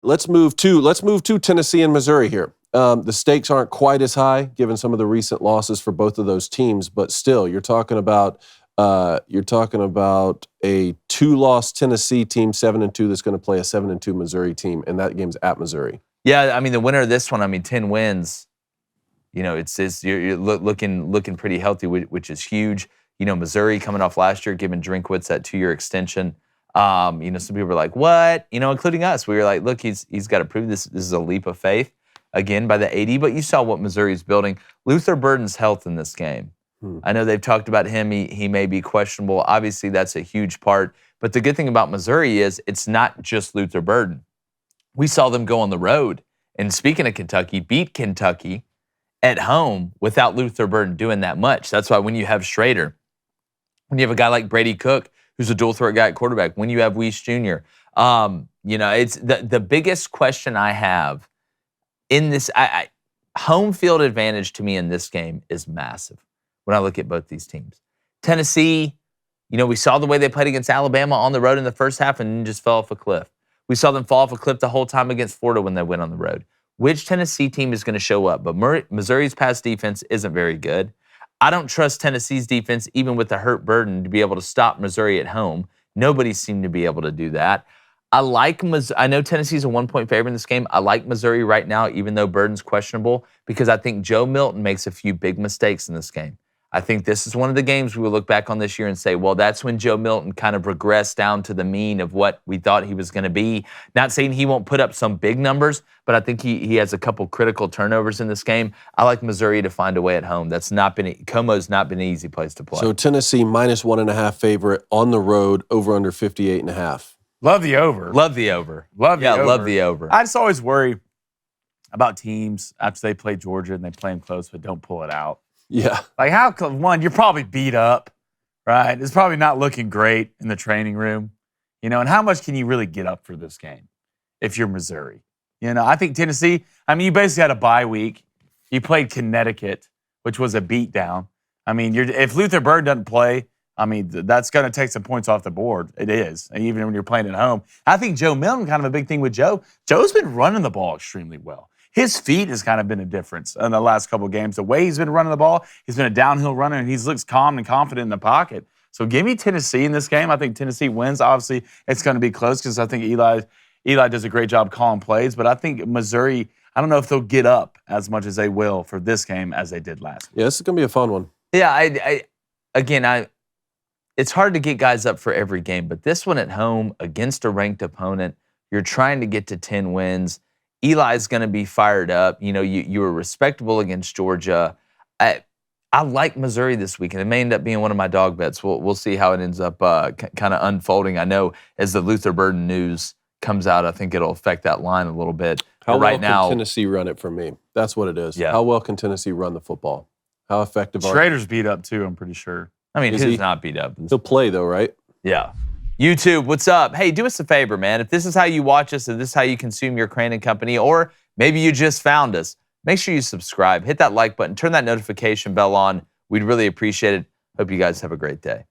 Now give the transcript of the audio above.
Let's move to Tennessee and Missouri here. The stakes aren't quite as high given some of the recent losses for both of those teams, but still, you're talking about a 2-loss Tennessee team, 7-2, that's going to play a 7-2 Missouri team, and that game's at Missouri. Yeah, I mean the winner of this one, 10 wins. You're looking pretty healthy, which is huge. Missouri coming off last year, giving Drinkwitz that 2-year extension. Some people were like, what? Including us. We were like, look, he's got to prove this. This is a leap of faith, again, by the 80. But you saw what Missouri's building. Luther Burden's health in this game. I know they've talked about him. He may be questionable. Obviously, that's a huge part. But the good thing about Missouri is it's not just Luther Burden. We saw them go on the road. And speaking of Kentucky, beat Kentucky at home without Luther Burden doing that much. That's why when you have Schrader, when you have a guy like Brady Cook, who's a dual threat guy at quarterback, when you have Weiss Jr., it's the biggest question I have in this. Home field advantage to me in this game is massive when I look at both these teams. Tennessee, we saw the way they played against Alabama on the road in the first half and just fell off a cliff. We saw them fall off a cliff the whole time against Florida when they went on the road. Which Tennessee team is going to show up? But Missouri's pass defense isn't very good. I don't trust Tennessee's defense, even with the hurt Burden, to be able to stop Missouri at home. Nobody seemed to be able to do that. I know Tennessee's a 1-point favorite in this game. I like Missouri right now, even though Burden's questionable, because I think Joe Milton makes a few big mistakes in this game. I think this is one of the games we will look back on this year and say, well, that's when Joe Milton kind of regressed down to the mean of what we thought he was going to be. Not saying he won't put up some big numbers, but I think he has a couple critical turnovers in this game. I like Missouri to find a way at home. Como's not been an easy place to play. So Tennessee -1.5 favorite on the road, over under 58.5. Love the over. Love the over. Love the over. I just always worry about teams after they play Georgia and they play them close but don't pull it out. Yeah. Like one, you're probably beat up, right? It's probably not looking great in the training room, and how much can you really get up for this game if you're Missouri? I think Tennessee, you basically had a bye week. You played Connecticut, which was a beatdown. If Luther Burden doesn't play, that's going to take some points off the board. It is, even when you're playing at home. I think Joe Milton, kind of a big thing with Joe. Joe's been running the ball extremely well. His feet has kind of been a difference in the last couple of games. The way he's been running the ball, he's been a downhill runner, and he looks calm and confident in the pocket. So give me Tennessee in this game. I think Tennessee wins. Obviously, it's going to be close because I think Eli does a great job calling plays. But I think Missouri, I don't know if they'll get up as much as they will for this game as they did last week. Yeah, this is going to be a fun one. Yeah, it's hard to get guys up for every game, but this one at home against a ranked opponent, you're trying to get to 10 wins. Eli's going to be fired up. You were respectable against Georgia. I like Missouri this week, and it may end up being one of my dog bets. We'll see how it ends up kind of unfolding. I know as the Luther Burden news comes out, I think it'll affect that line a little bit. How well can Tennessee run it for me? That's what it is. Yeah. How well can Tennessee run the football? How effective are Schrader's beat up too, I'm pretty sure. Who's not beat up? He'll play though, right? Yeah. YouTube, what's up? Hey, do us a favor, man. If this is how you watch us, if this is how you consume your Crane and Company, or maybe you just found us, make sure you subscribe, hit that like button, turn that notification bell on. We'd really appreciate it. Hope you guys have a great day.